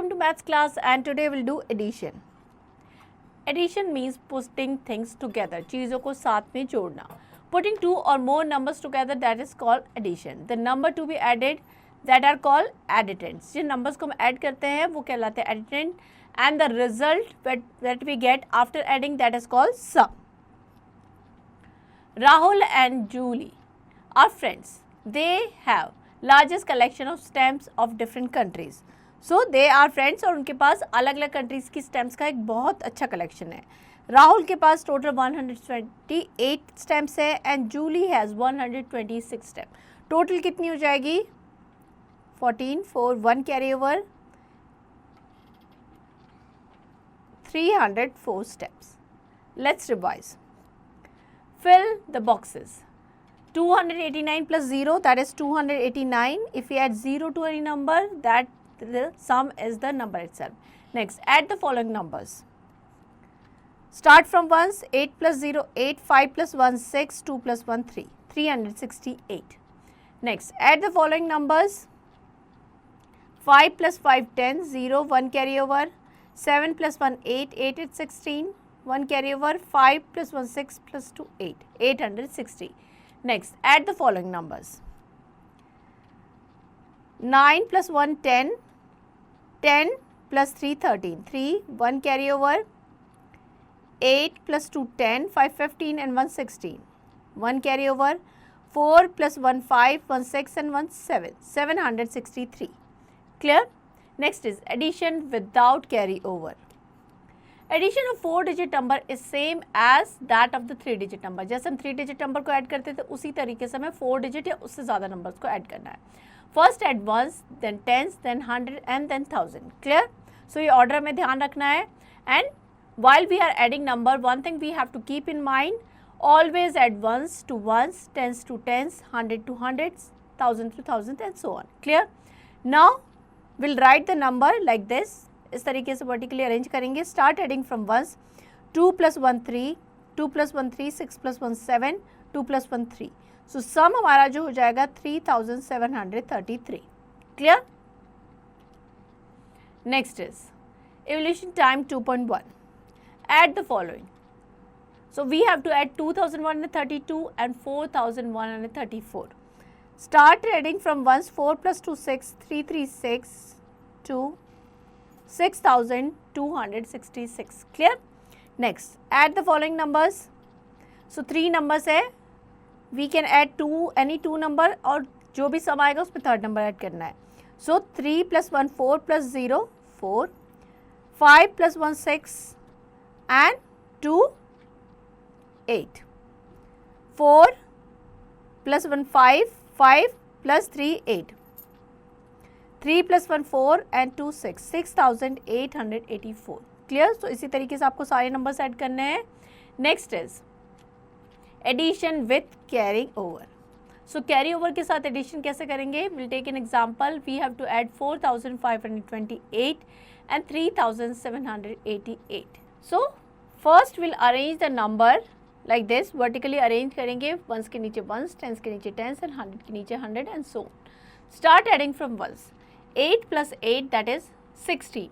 welcome to maths class, and today we'll do addition. Addition means putting things together, चीज़ों को साथ में जोड़ना. Putting two or more numbers together, that is called addition. The number to be added, that are called additants. Jin numbers को हम add करते हैं वो कहलाते हैं additant, and the result that we get after adding, that is called sum. Rahul and Julie are friends. They have largest collection of stamps of different countries. So they are friends और उनके पास अलग अलग countries की stamps का एक बहुत अच्छा collection है. राहुल के पास टोटल 128 स्टैम्प्स है and Julie has 126 stamp. Total कितनी हो जाएगी? 14 4 1 carry over 304 steps. Let's revise. Fill the boxes. 289 plus 0, that is 289. If we add 0 to any number, that the sum is the number itself. Next, add the following numbers. Start from ones. 8 plus 0, 8, 5 plus 1, 6, 2 plus 1, 3, 368. Next, add the following numbers. 5 plus 5, 10, 0, 1 carry over. 7 plus 1, 8, 8 is 16, 1 carry over. 5 plus 1, 6 plus 2, 8, 860. Next, add the following numbers. 9 plus 1, 10, 10 plus 3, 13, 3, 1 carry over. 8 plus 2, 10, 5, 15 and 1, 16, 1 carry over. 4 plus 1, 5, 1, 6 and 1, 7, 763. Clear? Next is addition without carry over. Addition of 4-digit number is same as that of the 3-digit number. जैसे हम 3-digit number को add करते थे उसी तरीके से हमें 4-digit या उससे ज़्यादा numbers को ऐड करना है. First add ones, then tens, then 100 and then 1000. Clear? So ये order में ध्यान रखना है. And while we are adding number, one thing we have to keep in mind, always add ones to ones, tens to tens, 100 to hundreds, 1000 to thousands and so on. Clear? Now we'll write the number like this. इस तरीके से vertically arrange करेंगे. Start adding from ones. 2 plus 1 3, 2 plus 1 3, 6 plus 1 7, 2 plus 1 3. So sum हमारा जो हो जाएगा 3733. Clear? Next is evolution time 2.1. Add the following. So we have to add 2132 and 4134. Start adding from ones. 4 plus 2 6, 336 2 6266. Clear? Next, add the following numbers. So 3 numbers है. We can add any two number और जो भी सम आएगा उसमें third number add करना है. So 3 plus 1 4 plus 0 4, 5 plus 1 6 and 2 8. 4 plus 1 5, 5 plus 3 8. 3 plus 1 4 and 2 6, 6884. Clear? So इसी तरीके से आपको सारे नंबर्स ऐड करने हैं. Next is addition with carrying over. So carry over के साथ एडिशन कैसे करेंगे? Will take an example. We have to add 4528 and 3788. So first will arrange the number like this. Vertically arrange करेंगे. Ones के नीचे once, tense के नीचे tense and 100 के नीचे 100 and so. Start adding from ones. 8 plus 8, that is 16.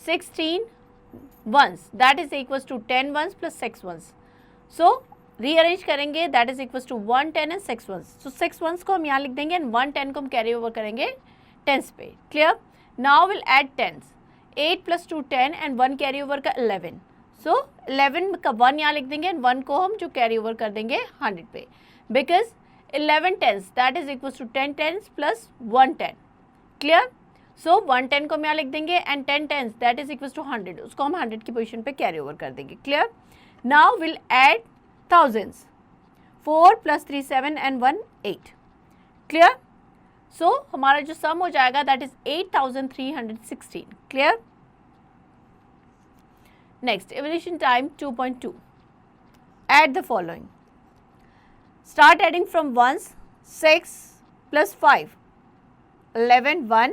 16 ones, that is equals to 10 ones plus 6 ones. So rearrange करेंगे, that is equals to 1 10 and 6 ones. So 6 ones को हम यहाँ लिख देंगे and 1 10 को हम carry over करेंगे tens पे. Clear? Now we'll add tens. 8 plus 2 10 and 1 carry over का 11. So 11 का 1 यहाँ लिख देंगे and 1 को हम जो carry over कर देंगे 100 पे. Because 11 tens, that is equals to 10 tens plus 1 10. Clear? So 110 को हम यहाँ लिख देंगे and 10 tens that is equals to 100. उसको हम 100 की पोजीशन पे कैरी ओवर कर देंगे. Clear? Now will add thousands. 4 plus 3 7 and 1 8. Clear? So हमारा जो सम हो जाएगा that is 8316. Clear? Next evolution time 2.2. Add the following. Start adding from ones. 6 plus 5 11 1,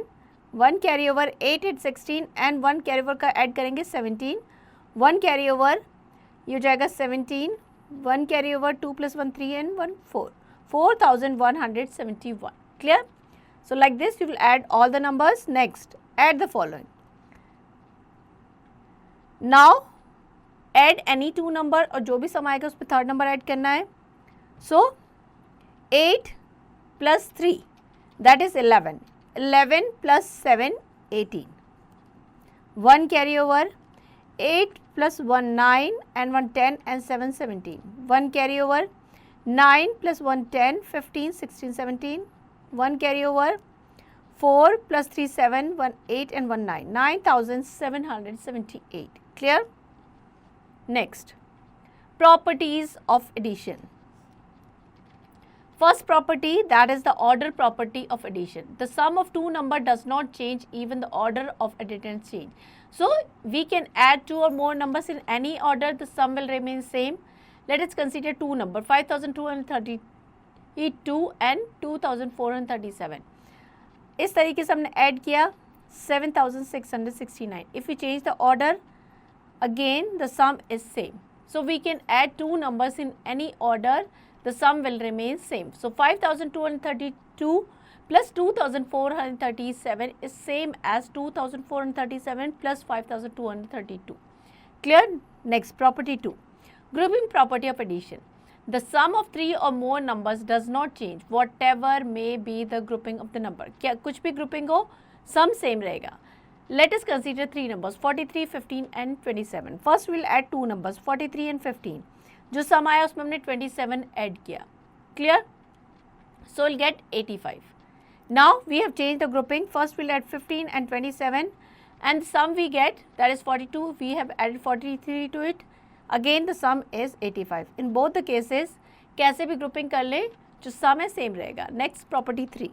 1 carry over. 8 8 16 and 1 carry over का add करेंगे 17. 1 carry over ये हो जाएगा 17. 1 carry over. 2 plus 1 3 and 1 4, 4171. Clear? So like this you will add all the numbers. Next, add the following. Now add any two number, और जो भी सम आएगा उस पर थर्ड नंबर ऐड करना है. सो 8 plus 3 that is 11. 11 plus 7 18. 1 carry over. 8 plus 1 9 and 1 10 and 7 17. 1 carry over. 9 plus 1 10 15 16 17. 1 carry over. 4 plus 3 7 1 8 and 1 9. 9778. Clear? Next, properties of addition. First property, that is the order property of addition. The sum of two numbers does not change, even the order of additants change. So we can add two or more numbers in any order, the sum will remain same. Let us consider two numbers, 5232 and 2437. इस तरीके से हमने add किया 7669. If we change the order, again the sum is same. So we can add two numbers in any order, the sum will remain same. So 5232 plus 2437 is same as 2437 plus 5232. Clear? Next, property 2. Grouping property of addition. The sum of three or more numbers does not change, whatever may be the grouping of the number. क्या कुछ भी grouping हो, sum same रहेगा. Let us consider three numbers, 43, 15 and 27. First we will add two numbers, 43 and 15. जो सम आया उसमें हमने 27 add किया. Clear? So we'll get 85. Now we have changed the grouping. First we'll add 15 and 27, and the sum we get, that is 42. We have added 43 to it. Again the sum is 85. In both the cases कैसे भी grouping कर ले, जो sum है same रहेगा. Next, property 3.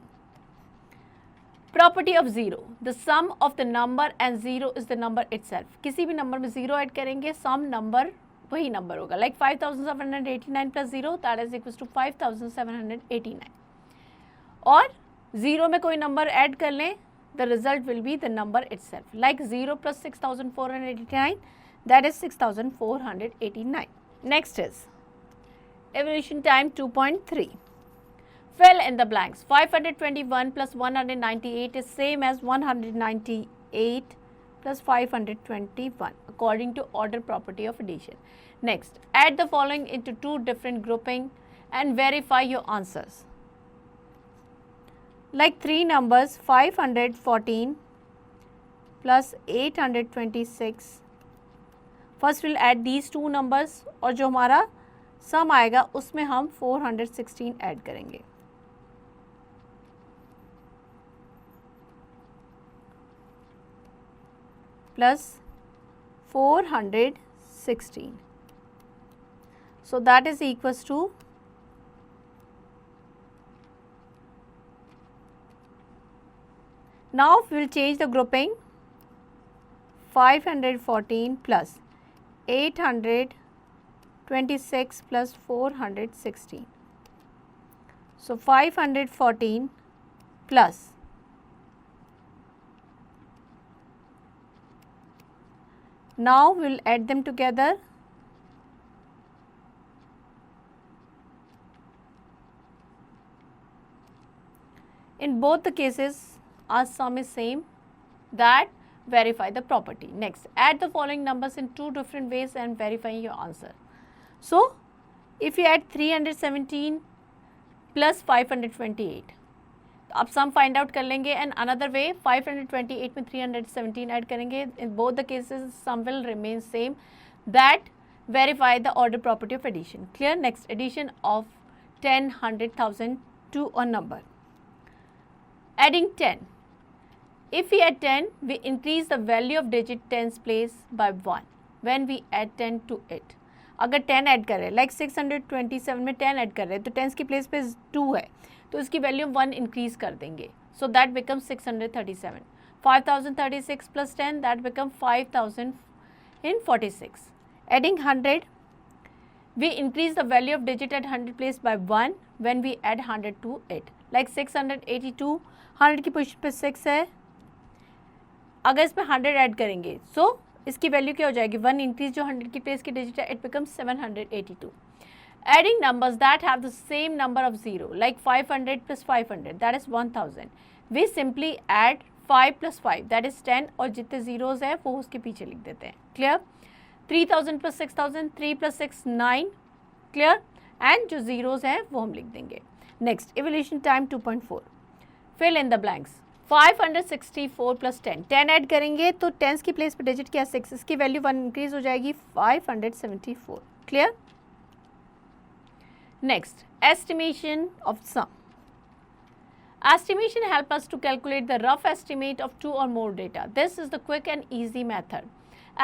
Property of zero. The sum of the number and zero is the number itself. किसी भी number में zero ऐड करेंगे, sum number वही नंबर होगा. Like 5789 plus 0, that is equals to 5789. और जीरो में कोई नंबर ऐड कर लें, the result will be the number itself. Like 0 plus 6489, that is 6489. Next is evolution time 2.3. Fill in the blanks. 521 plus 198 is same as 198 plus 521 according to order property of addition. Next, add the following into two different grouping and verify your answers. Like three numbers, 514 plus 826. First we'll add these two numbers, और जो हमारा सम आएगा उसमें हम 416 add करेंगे. Plus 416. So that is equals to now we will change the grouping. 514 plus 826 plus 416. So 514 plus now we will add them together. In both the cases, our sum is same. That verify the property. Next, add the following numbers in two different ways and verify your answer. So, if you add 317 plus 528, अब sum find out कर लेंगे. And another way 528 में 317 add करेंगे. In both the cases sum will remain same. That verify the order property of addition. Clear? Next, addition of 10, 100, 1000 to a number. Adding 10. If we add 10, we increase the value of digit 10's place by 1 when we add 10 to it. अगर 10 add कर रहे हैं, like 627 में 10 add कर रहे हैं, तो 10 की प्लेस पे 2 है, तो इसकी वैल्यू 1 इंक्रीज कर देंगे. So that become 637. 5036 plus 10, that become 5046. Adding 100, we increase the value of digit at 100 place by 1 when we add 100 to it. Like 682, 100 की पोजीशन पे 6 है, अगर इसमें 100 ऐड करेंगे सो इसकी वैल्यू क्या हो जाएगी, 1 इंक्रीज जो 100 की प्लेस की डिजिट है, it becomes 782. Adding numbers that have the same number of 0, like 500 plus 500, that is 1000. We simply add 5 + 5 that is 10 और जितने जीरोज हैं वो उसके पीछे लिख देते हैं. क्लियर. 3000 + 6000 3 + 6 9. क्लियर. एंड जो जीरोज हैं वो हम लिख देंगे. Next evolution time 2.4. Fill in the blanks. 564 + 10 10 add करेंगे तो टेंस की प्लेस पे डिजिट क्या 6, इसकी वैल्यू 1 इंक्रीज हो जाएगी 574. Clear. Next estimation of sum. Estimation help us to calculate the rough estimate of two or more data. This is the quick and easy method.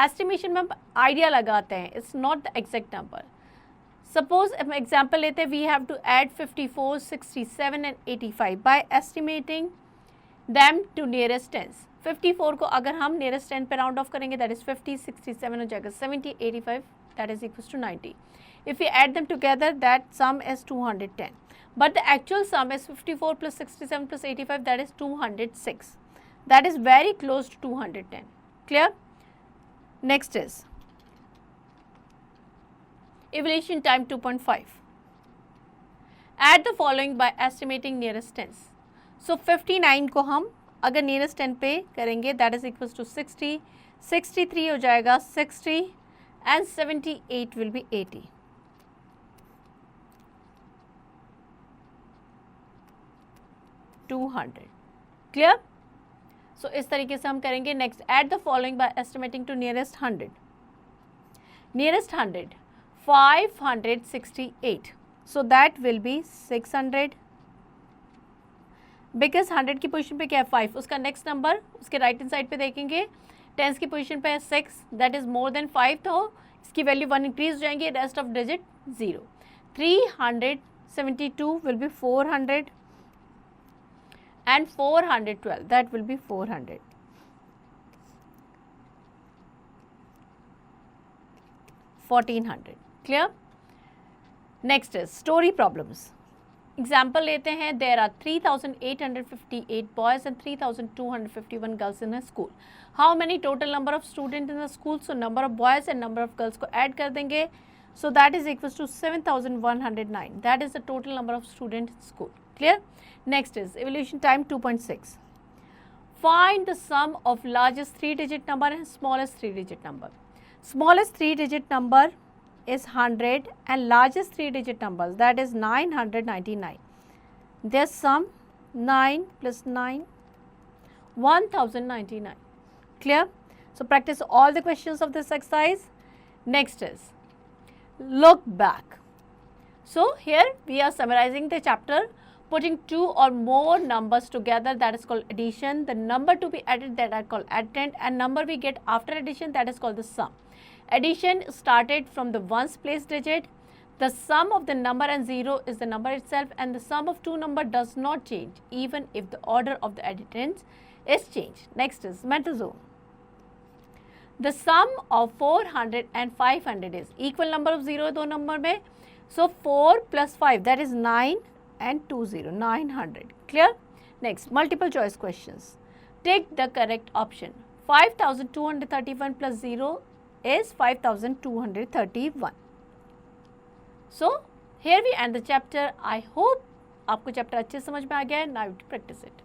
Estimation में हम idea लगाते हैं. It's not the exact number. Suppose हम example लेते हैं, we have to add 54, 67 and 85 by estimating them to nearest tens. 54 को अगर हम nearest 10 पे round off करेंगे that is 50, 67 हो जाएगा 70, 85 that is equals to 90. If we add them together that sum is 210. But the actual sum is 54 + 67 + 85 that is 206. That is very close to 210. Clear? Next is evaluation time 2.5. Add the following by estimating nearest tens. So 59 को हम अगर nearest 10 पे करेंगे that is equals to 60, 63 हो जाएगा 60 and 78 will be 80. 200. Clear? So इस तरीके से हम करेंगे. Next, add the following by estimating to nearest 100. Nearest 100, 568. So that will be 600. Because 100 की पोजीशन पे क्या है 5, उसका नेक्स्ट नंबर उसके राइट हैंड साइड पे देखेंगे. टेंस की पोजीशन पे है 6, दैट इज मोर देन 5, तो इसकी वैल्यू 1 इंक्रीज हो जाएंगी. Rest of digit 0. 372 will be 400. And 412 that will be 400. 1400. Clear? Next is story problems. Example लेते हैं. There are 3,858 boys and 3,251 girls in a school. How many total number of students in the school? So number of boys and number of girls को add कर देंगे. So that is equals to 7,109. That is the total number of students in school. Clear? Next is evaluation time 2.6. Find the sum of largest 3-digit number and smallest 3-digit number. Smallest 3-digit number is 100 and largest 3-digit numbers that is 999. Their sum 9 + 9, 1099. Clear? So practice all the questions of this exercise. Next is look back. So here we are summarizing the chapter. Putting two or more numbers together that is called addition. The number to be added that are called addend, and number we get after addition that is called the sum. Addition started from the ones place digit. The sum of the number and 0 is the number itself, and the sum of two number does not change even if the order of the addends is changed. Next is mental zone. The sum of 400 and 500 is equal number of 0 दो number में. So 4 + 5 that is 9 and 20, 900. Clear? Next, multiple choice questions. Take the correct option. 5,231 + 0 is 5,231. So here we end the chapter. I hope आपको chapter अच्छे समझ में आ गया है. Now you practice it.